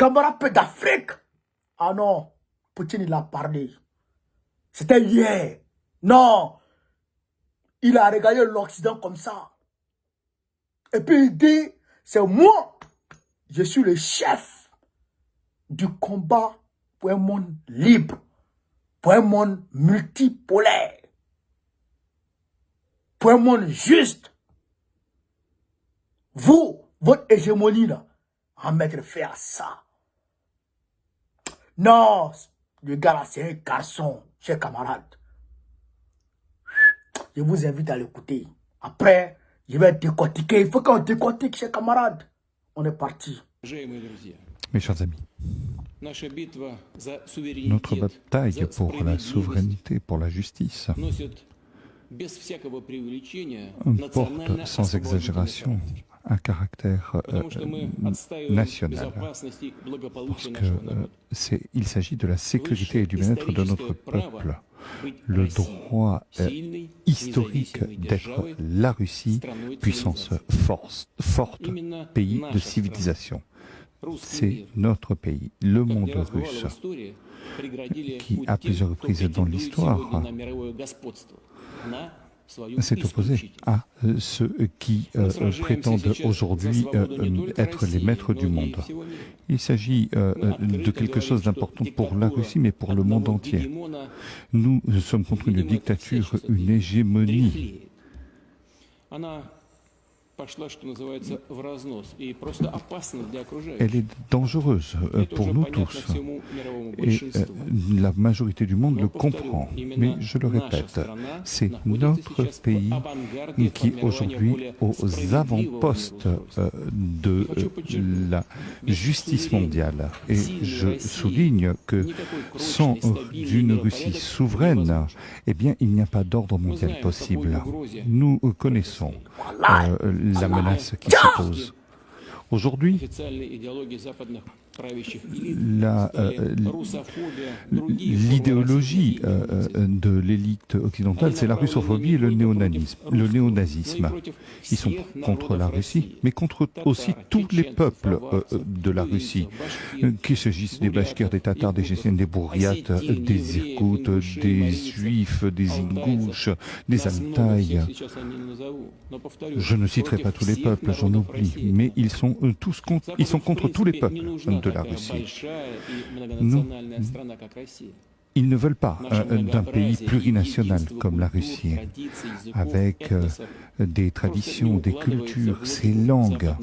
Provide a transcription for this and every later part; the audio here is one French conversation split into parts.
Camarade d'Afrique. Ah non, Poutine il a parlé. C'était hier. Non, il a regardé l'Occident comme ça. Et puis il dit, c'est moi, je suis le chef du combat pour un monde libre, pour un monde multipolaire, pour un monde juste. Vous, votre hégémonie là, à mettre fin à ça. Non, le gars là, c'est un garçon, chers camarades. Je vous invite à l'écouter. Après, je vais décortiquer. Il faut qu'on décortique, chers camarades. On est parti. Mes chers amis, notre bataille pour la souveraineté, pour la justice, porte sans exagération un caractère national, parce qu'il s'agit de la sécurité et du bien-être de notre peuple. Le droit historique d'être la Russie, puissance forte, pays de civilisation. C'est notre pays, le monde russe, qui à plusieurs reprises dans l'histoire s'est opposé à ceux qui prétendent aujourd'hui être les maîtres du monde. Il s'agit de quelque chose d'important pour la Russie, mais pour le monde entier. Nous sommes contre une dictature, une hégémonie. Elle est dangereuse pour nous tous. Et la majorité du monde le comprend. Mais je le répète, c'est notre pays qui aujourd'hui aux avant-postes de la justice mondiale. Et je souligne que sans une Russie souveraine, eh bien, il n'y a pas d'ordre mondial possible. Nous connaissons la menace qui se pose. Aujourd'hui, l'idéologie de l'élite occidentale, c'est la russophobie et le néonazisme. Ils sont contre la Russie, mais contre aussi tous les peuples de la Russie, qu'il s'agisse des Bachkirs, des Tatars, des Tchétchènes, des Bouriates, des Irkoutes, des Juifs, des Ingouches, des Altaïs. Je ne citerai pas tous les peuples, j'en oublie, mais ils sont contre tous les peuples de la Russie. Ils ne veulent pas d'un pays plurinational comme la Russie, avec des traditions, des cultures, ses langues.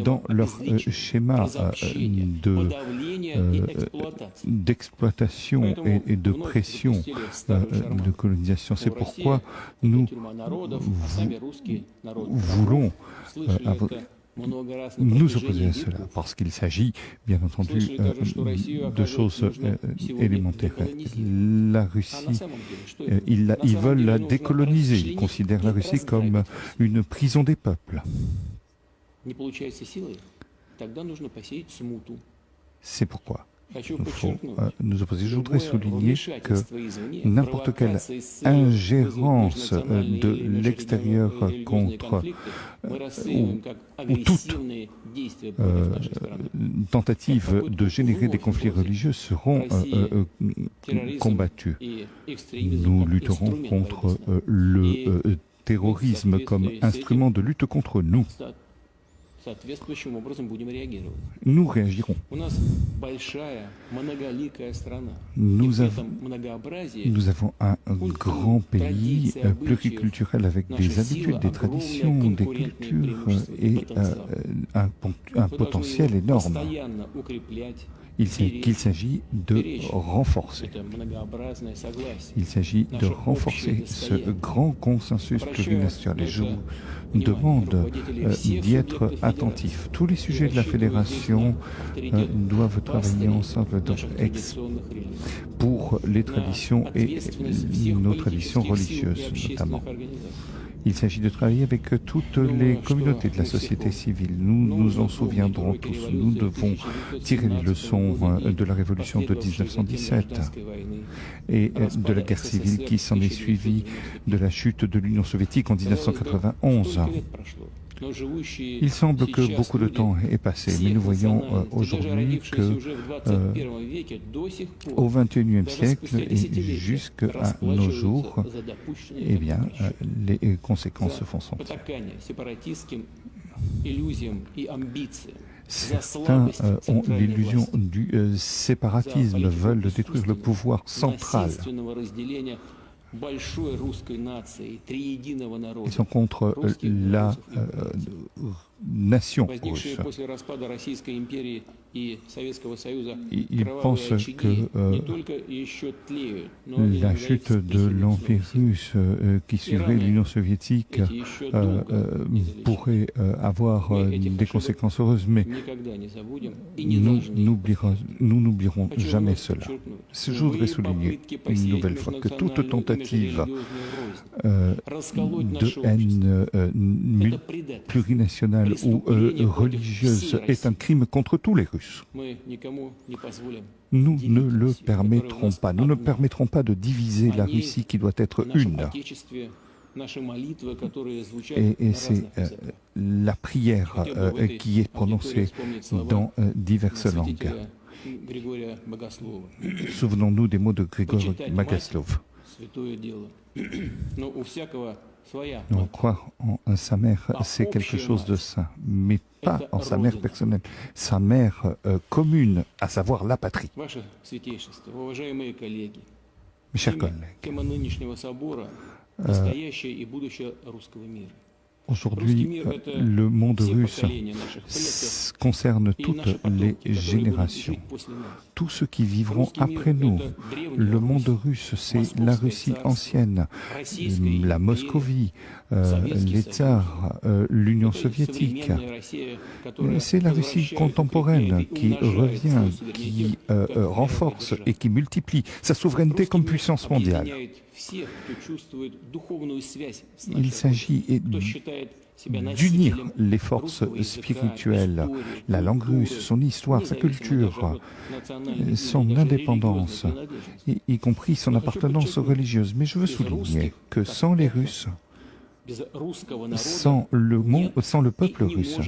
Dans leur schéma d'exploitation et de pression de colonisation. C'est pourquoi nous voulons nous opposer à cela, parce qu'il s'agit, bien entendu, de choses élémentaires. La Russie, ils veulent la décoloniser. Ils considèrent la Russie comme une prison des peuples. C'est pourquoi il faut nous opposer. Je voudrais souligner que n'importe quelle ingérence de l'extérieur contre ou toute tentative de générer des conflits religieux seront combattues. Nous lutterons contre le terrorisme comme instrument de lutte contre nous. Nous réagirons. Nous avons un grand pays pluriculturel avec des habitudes, des traditions, des cultures et un potentiel énorme qu'il s'agit de renforcer. Il s'agit de renforcer ce grand consensus plurinational. Et je vous demande d'y être attentif. Tous les sujets de la fédération doivent travailler ensemble pour les traditions et nos traditions religieuses notamment. Il s'agit de travailler avec toutes les communautés de la société civile. Nous nous en souviendrons tous. Nous devons tirer les leçons de la révolution de 1917 et de la guerre civile qui s'en est suivie, de la chute de l'Union soviétique en 1991. Il semble que beaucoup de temps ait passé, mais nous voyons aujourd'hui que au XXIe siècle et jusqu'à nos jours, eh bien, les conséquences se font sentir. Certains ont l'illusion du séparatisme, veulent détruire le pouvoir central. Ils sont contre la nation russe. Ils pensent que la chute de l'Empire russe qui suivrait l'Union soviétique pourrait avoir des conséquences heureuses, mais nous n'oublierons jamais cela. Je voudrais souligner une nouvelle fois que toute tentative de haine plurinationale ou religieuse est un crime contre tous les Russes. Nous ne le permettrons pas. Nous ne permettrons pas de diviser la Russie qui doit être une. Et c'est la prière qui est prononcée dans diverses langues. Souvenons-nous des mots de Grigori Bagaslov. Croire en sa mère, c'est quelque chose de saint, mais pas en sa mère personnelle, sa mère commune, à savoir la patrie. Mes chers collègues, aujourd'hui, le monde russe concerne toutes les générations, tous ceux qui vivront après nous. Le monde russe, c'est la Russie ancienne, la Moscovie, les tsars, l'Union soviétique. C'est la Russie contemporaine qui revient, qui renforce et qui multiplie sa souveraineté comme puissance mondiale. Il s'agit d'unir les forces spirituelles, la langue russe, son histoire, sa culture, son indépendance, y compris son appartenance religieuse. Mais je veux souligner que sans les Russes, sans le peuple russe,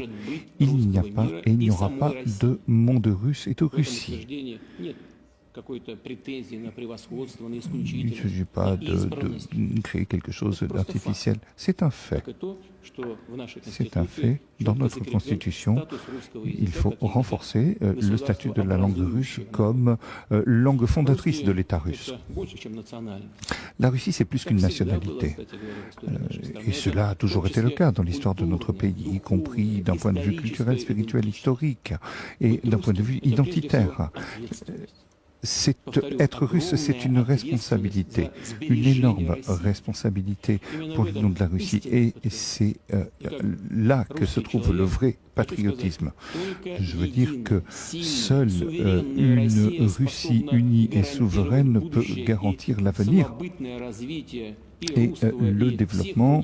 il n'y a pas et il n'y aura pas de monde russe et de Russie. Il ne s'agit pas de créer quelque chose d'artificiel. C'est un fait. C'est un fait. Dans notre Constitution, il faut renforcer le statut de la langue russe comme langue fondatrice de l'État russe. La Russie, c'est plus qu'une nationalité. Et cela a toujours été le cas dans l'histoire de notre pays, y compris d'un point de vue culturel, spirituel, historique et d'un point de vue identitaire. Être russe, c'est une responsabilité, une énorme responsabilité pour le nom de la Russie. Et c'est là que se trouve le vrai patriotisme. Je veux dire que seule une Russie unie et souveraine peut garantir l'avenir et le développement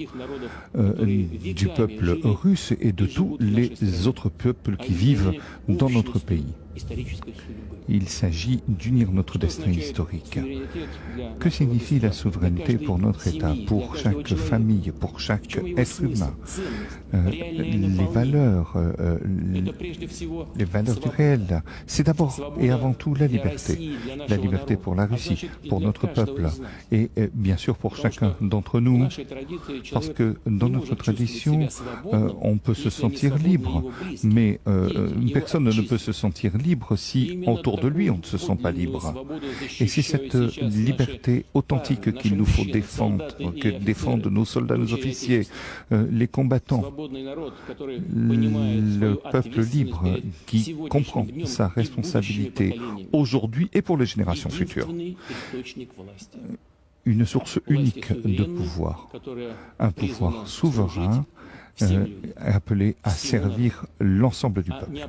du peuple russe et de tous les autres peuples qui vivent dans notre pays. Il s'agit d'unir notre destin historique. Que signifie la souveraineté pour notre État, pour chaque famille, pour chaque être humain? Les valeurs du réel, c'est d'abord et avant tout la liberté. La liberté pour la Russie, pour notre peuple et bien sûr pour chacun d'entre nous, parce que dans notre tradition, on peut se sentir libre, mais personne ne peut se sentir libre si autour de lui on ne se sent pas libre. Et c'est cette liberté authentique qu'il nous faut défendre, que défendent nos soldats, nos officiers, les combattants, le peuple libre qui comprend sa responsabilité aujourd'hui et pour les générations futures. Une source unique de pouvoir, un pouvoir souverain appelé à servir l'ensemble du peuple.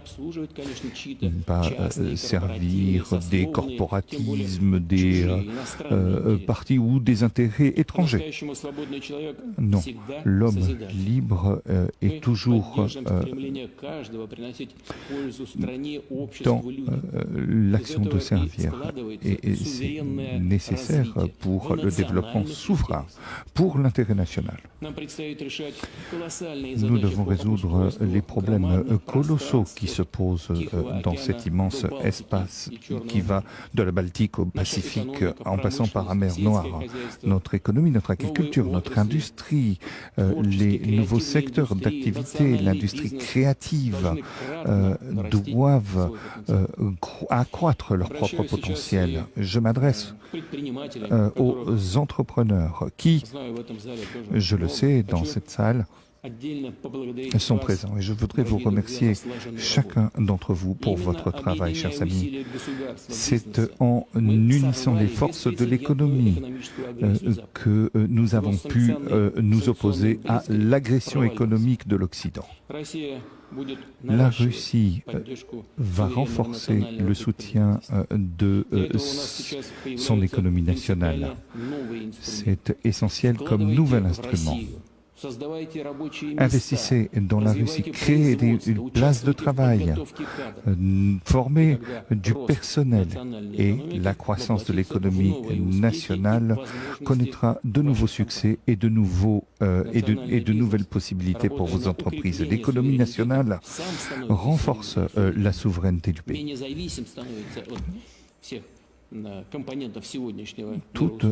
Pas servir des corporatismes, des partis ou des intérêts étrangers. Non, l'homme libre est toujours dans l'action de servir. Et c'est nécessaire pour le développement souverain, pour l'intérêt national. Nous devons résoudre les problèmes colossaux qui se posent dans cet immense espace qui va de la Baltique au Pacifique en passant par la mer Noire. Notre économie, notre agriculture, notre industrie, les nouveaux secteurs d'activité, l'industrie créative doivent accroître leur propre potentiel. Je m'adresse aux entrepreneurs qui, je le sais, dans cette salle, sont présents. Et je voudrais vous remercier chacun d'entre vous pour votre travail, chers amis. C'est en unissant les forces de l'économie que nous avons pu nous opposer à l'agression économique de l'Occident. La Russie va renforcer le soutien de son économie nationale. C'est essentiel comme nouvel instrument. Investissez dans la Russie, créez une place de travail, formez du personnel et la croissance de l'économie nationale connaîtra de nouveaux succès et de nouvelles possibilités pour vos entreprises. L'économie nationale renforce la souveraineté du pays. Toutes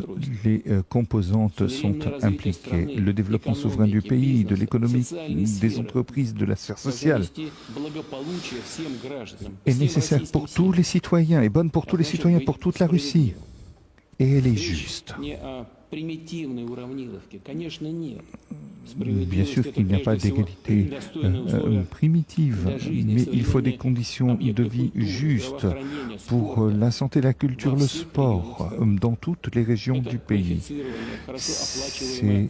les composantes sont impliquées. Le développement souverain du pays, de l'économie, des entreprises, de la sphère sociale est nécessaire pour tous les citoyens, est bonne pour tous les citoyens, pour toute la Russie. Et elle est juste. Bien sûr qu'il n'y a pas d'égalité primitive, mais il faut des conditions de vie justes pour la santé, la culture, le sport dans toutes les régions du pays. C'est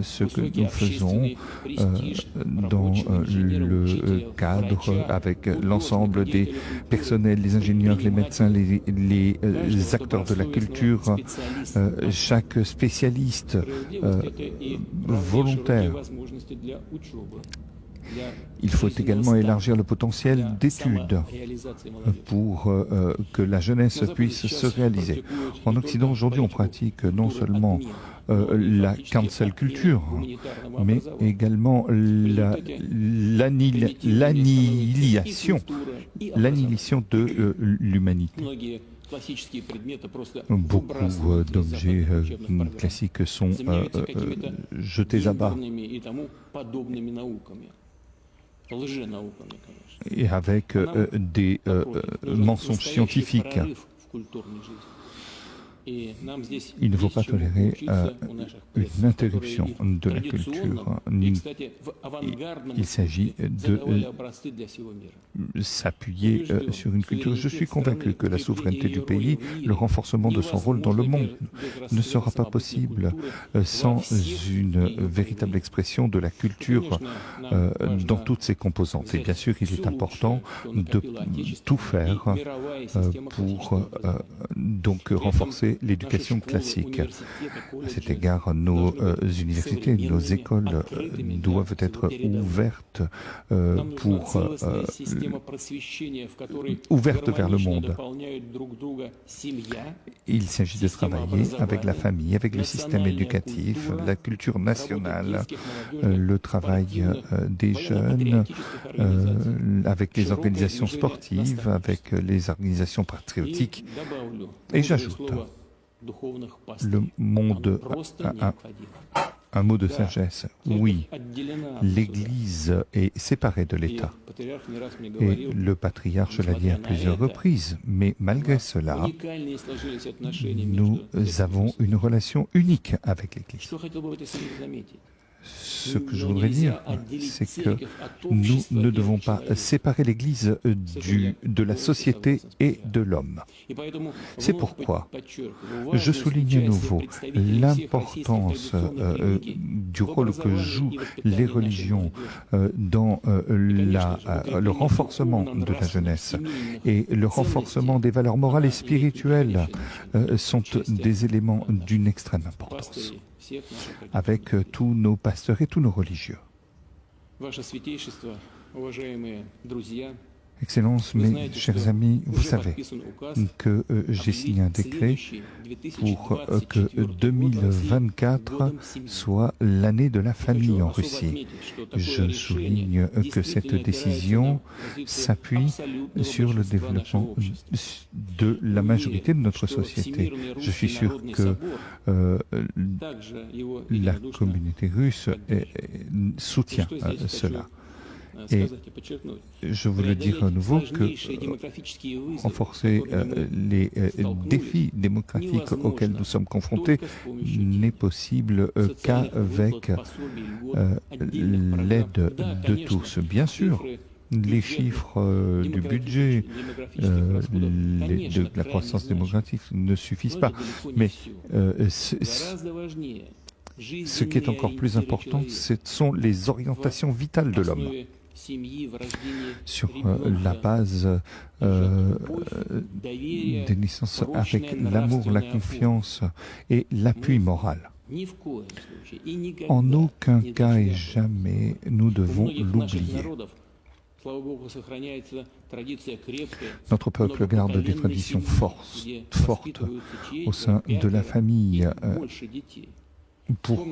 ce que nous faisons dans le cadre avec l'ensemble des personnels, les ingénieurs, les médecins, les acteurs de la culture, chaque spécialiste volontaire. Il faut également élargir le potentiel d'études pour que la jeunesse puisse se réaliser. En Occident, aujourd'hui, on pratique non seulement la cancel culture, mais également l'annihilation de l'humanité. Beaucoup d'objets classiques sont jetés à bas et avec des mensonges scientifiques. Il ne faut pas tolérer une interruption de la culture. Il s'agit de s'appuyer sur une culture. Je suis convaincu que la souveraineté du pays, le renforcement de son rôle dans le monde ne sera pas possible sans une véritable expression de la culture dans toutes ses composantes. Et bien sûr, il est important de tout faire pour donc renforcer l'éducation classique. À cet égard, nos universités, nos écoles doivent être ouvertes ouvertes vers le monde. Il s'agit de travailler avec la famille, avec le système éducatif, la culture nationale, le travail des jeunes, avec les organisations sportives, avec les organisations patriotiques. Et j'ajoute le monde, un mot de sagesse. Oui, l'Église est séparée de l'État. Et le patriarche l'a dit à plusieurs reprises. Mais malgré cela, nous avons une relation unique avec l'Église. Ce que je voudrais dire, c'est que nous ne devons pas séparer l'Église de la société et de l'homme. C'est pourquoi je souligne à nouveau l'importance du rôle que jouent les religions dans le renforcement de la jeunesse et le renforcement des valeurs morales et spirituelles sont des éléments d'une extrême importance, avec tous nos pasteurs et tous nos religieux. Excellences, mes chers amis, vous savez que j'ai signé un décret pour que 2024 soit l'année de la famille en Russie. Je souligne que cette décision s'appuie sur le développement de la majorité de notre société. Je suis sûr que la communauté russe soutient cela. Et je voulais dire à nouveau que renforcer les défis démocratiques auxquels nous sommes confrontés n'est possible qu'avec l'aide de tous. Bien sûr, les chiffres du budget, de la croissance démographique ne suffisent pas, mais ce qui est encore plus important, ce sont les orientations vitales de l'homme. Sur la base des naissances avec l'amour, la confiance et l'appui moral. En aucun cas et jamais nous devons l'oublier. Notre peuple garde des traditions fortes au sein de la famille pour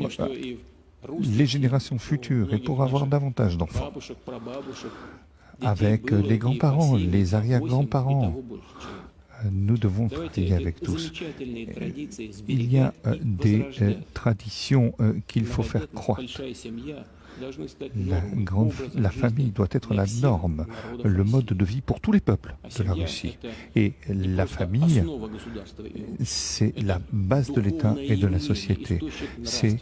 les générations futures et pour avoir davantage d'enfants. Avec les grands-parents, les arrière-grands-parents, nous devons travailler avec tous. Il y a des traditions qu'il faut faire croître. La famille doit être la norme, le mode de vie pour tous les peuples de la Russie. Et la famille, c'est la base de l'État et de la société. C'est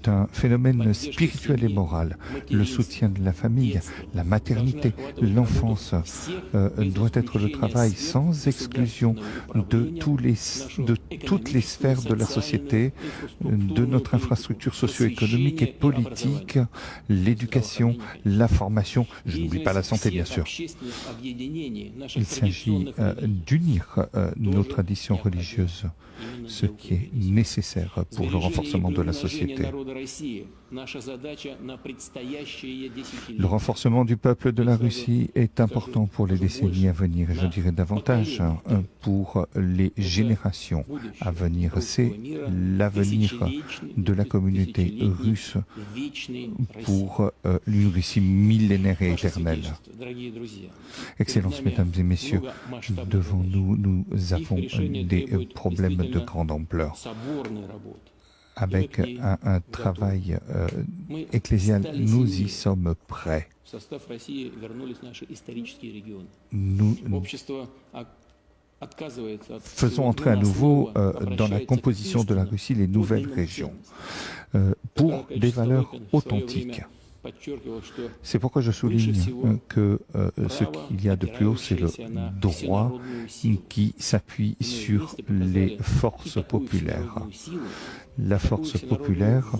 un phénomène spirituel et moral. Le soutien de la famille, la maternité, l'enfance doit être le travail sans exclusion de toutes les sphères de la société, de notre infrastructure socio-économique et politique, l'éducation, la formation, je n'oublie pas la santé bien sûr. Il s'agit d'unir nos traditions religieuses, ce qui est nécessaire pour le renforcement de la société. Le renforcement du peuple de la Russie est important pour les décennies à venir, et je dirais davantage pour les générations à venir. C'est l'avenir de la communauté russe pour une Russie millénaire et éternelle. Excellences, mesdames et messieurs, devant nous, nous avons des problèmes de grande ampleur. Avec un travail ecclésial, nous y sommes prêts. Nous faisons entrer à nouveau dans la composition de la Russie les nouvelles régions pour des valeurs authentiques. C'est pourquoi je souligne que ce qu'il y a de plus haut, c'est le droit qui s'appuie sur les forces populaires. La force populaire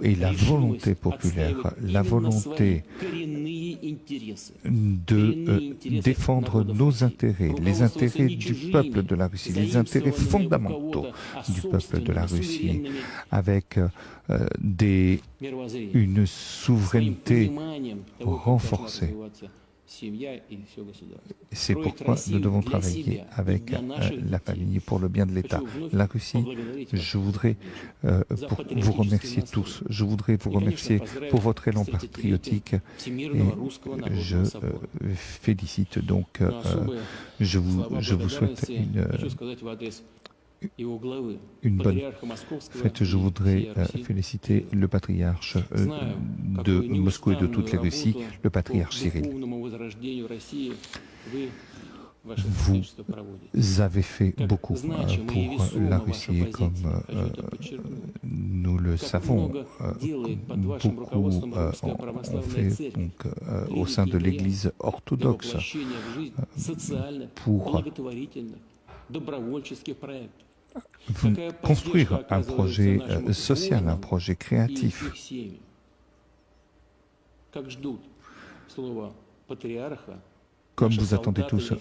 et la volonté populaire, la volonté de défendre nos intérêts, les intérêts du peuple de la Russie, les intérêts fondamentaux du peuple de la Russie, avec une souveraineté renforcée. C'est pourquoi nous devons travailler avec la famille pour le bien de l'État. La Russie, je voudrais vous remercier tous. Je voudrais vous remercier pour votre élan patriotique. Et je félicite donc, je vous souhaite une bonne fête. Je voudrais féliciter le patriarche de Moscou et de toutes les Russies, le patriarche Cyril. Vous avez fait beaucoup pour la Russie et comme nous le savons, beaucoup ont fait donc, au sein de l'Église orthodoxe pour construire un projet social, un projet créatif. Comme vous attendez tous,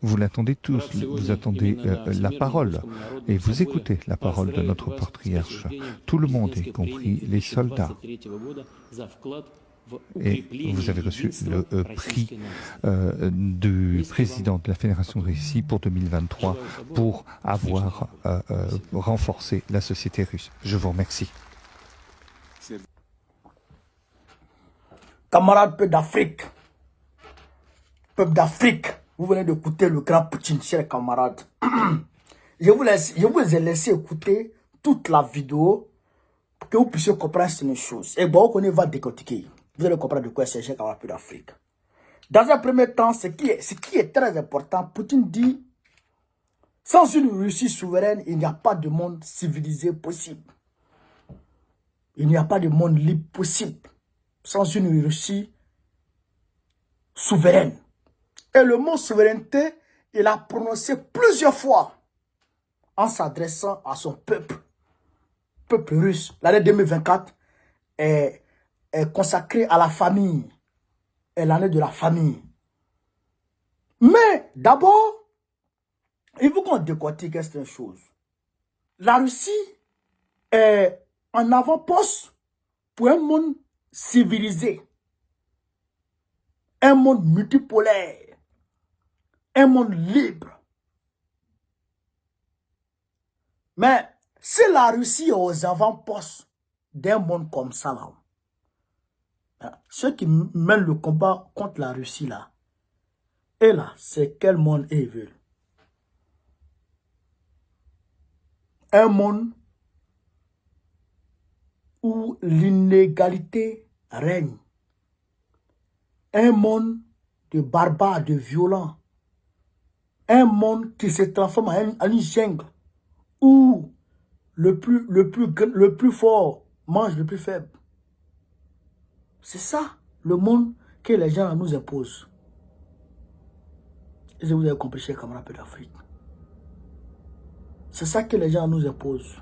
vous l'attendez tous, vous attendez la parole et vous écoutez la parole de notre patriarche. Tout le monde, y compris les soldats, Et vous avez reçu le prix du président de la Fédération de Russie pour 2023 pour avoir renforcé la société russe. Je vous remercie. Camarades peuple d'Afrique, vous venez d'écouter le grand Poutine, chers camarades. Je vous ai laissé écouter toute la vidéo pour que vous puissiez comprendre certaines choses. Et bon, on va décortiquer. Vous allez comprendre de quoi c'est, chers camarades d'Afrique. Dans un premier temps, ce qui est très important, Poutine dit, sans une Russie souveraine, il n'y a pas de monde civilisé possible. Il n'y a pas de monde libre possible sans une Russie souveraine. Et le mot souveraineté, il a prononcé plusieurs fois en s'adressant à son peuple russe. L'année 2024 est consacrée à la famille, est l'année de la famille. Mais d'abord, il faut qu'on décortique cette chose. La Russie est en avant-poste pour un monde civilisé, un monde multipolaire, un monde libre. Mais si la Russie est aux avant-postes d'un monde comme ça, là, ceux qui mènent le combat contre la Russie, là, et là, c'est quel monde ils veulent? Un monde où l'inégalité règne. Un monde de barbares, de violents. Un monde qui se transforme en une jungle où le plus fort mange le plus faible. C'est ça le monde que les gens nous imposent. Et vous avez compris, chers camarades d'Afrique. C'est ça que les gens nous imposent.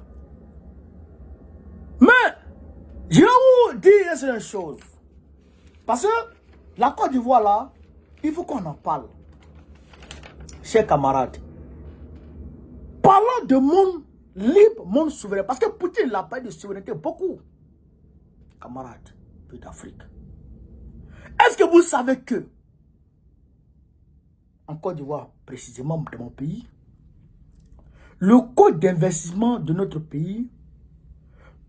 Mais, je vais vous dire une chose. Parce que la Côte d'Ivoire, là, il faut qu'on en parle. Chers camarades. Parlons de monde libre, monde souverain. Parce que Poutine n'a pas de souveraineté beaucoup. Camarades d'Afrique. Est-ce que vous savez que, en Côte d'Ivoire, précisément de mon pays, le code d'investissement de notre pays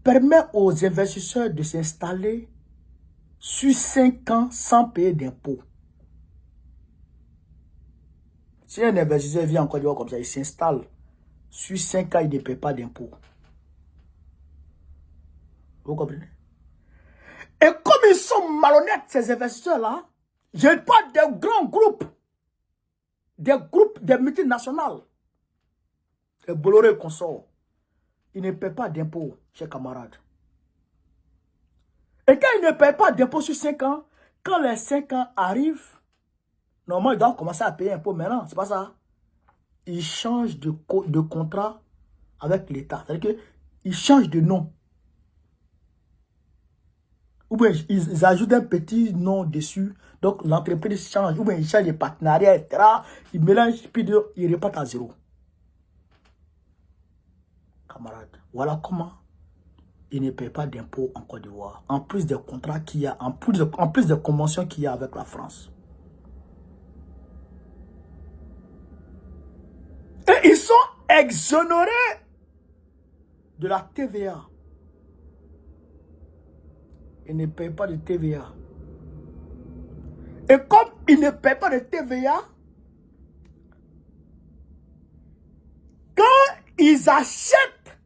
permet aux investisseurs de s'installer sur 5 ans sans payer d'impôts. Si un investisseur vient en Côte d'Ivoire comme ça, il s'installe sur 5 ans, il ne paie pas d'impôts. Vous comprenez? Et comme ils sont malhonnêtes, ces investisseurs-là, je parle des grands groupes, des multinationales, les Bolloré et consorts, ils ne paient pas d'impôts, chers camarades. Et quand ils ne paient pas d'impôts sur 5 ans, quand les 5 ans arrivent, normalement, ils doivent commencer à payer un peu maintenant. C'est pas ça. Ils changent de contrat avec l'État. C'est-à-dire qu'ils changent de nom. Ou bien ils ajoutent un petit nom dessus. Donc l'entreprise change. Ou bien ils changent de partenariat, etc. Ils mélangent, puis ils repartent à zéro. Camarades, voilà comment ils ne paient pas d'impôts en Côte d'Ivoire. En plus des contrats qu'il y a, en plus des conventions qu'il y a avec la France. Et ils sont exonérés de la TVA. Ils ne payent pas de TVA. Et comme ils ne payent pas de TVA, quand ils achètent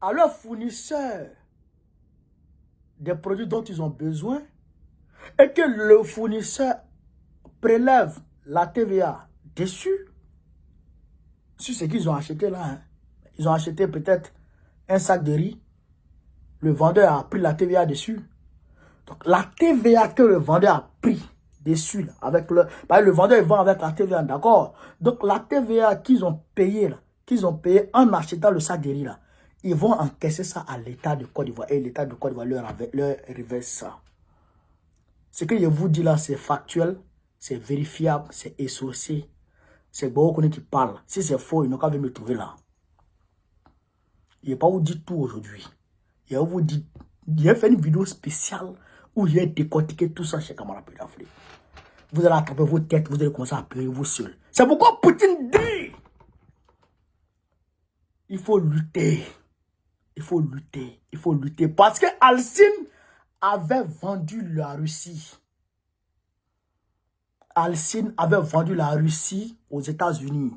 à leurs fournisseurs des produits dont ils ont besoin et que le fournisseur prélève la TVA dessus, sur ce qu'ils ont acheté là, hein. Ils ont acheté peut-être un sac de riz, le vendeur a pris la TVA dessus. Donc la TVA que le vendeur a pris dessus, là, avec le vendeur il vend avec la TVA, d'accord. Donc la TVA qu'ils ont payé là, en achetant le sac de riz là, ils vont encaisser ça à l'État de Côte d'Ivoire et l'État de Côte d'Ivoire leur reverse ça. Ce que je vous dis là, c'est factuel, c'est vérifiable, c'est essentiel. C'est beaucoup qui parle. Si c'est faux, ils n'ont qu'à me trouver là. Je ne vais pas vous dire tout aujourd'hui. Je vais vous dire J'ai fait une vidéo spéciale où j'ai décortiqué tout ça chez camarades pays d'Afrique. Vous allez attraper vos têtes, vous allez commencer à pleurer vous seul. C'est pourquoi Poutine dit il faut lutter. Il faut lutter. Il faut lutter. Parce que Alcine avait vendu la Russie. Alcine avait vendu la Russie aux États-Unis.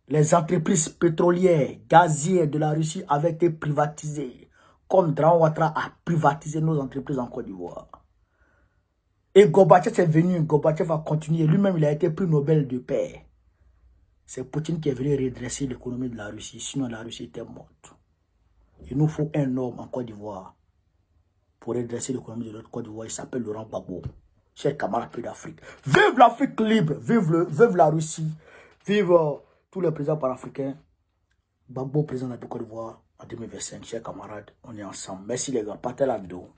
Les entreprises pétrolières, gazières de la Russie avaient été privatisées. Comme Dragan Ouattara a privatisé nos entreprises en Côte d'Ivoire. Et Gorbatchev est venu, Gorbatchev va continuer. Lui-même, il a été prix Nobel de paix. C'est Poutine qui est venu redresser l'économie de la Russie. Sinon, la Russie était morte. Il nous faut un homme en Côte d'Ivoire pour redresser l'économie de notre Côte d'Ivoire. Il s'appelle Laurent Gbagbo. Chers camarades pays d'Afrique. Vive l'Afrique libre. Vive la Russie. Vive tous les présidents panafricains. Gbagbo, président de la Côte d'Ivoire en 2025. Chers camarades, on est ensemble. Merci les gars. Partagez la vidéo.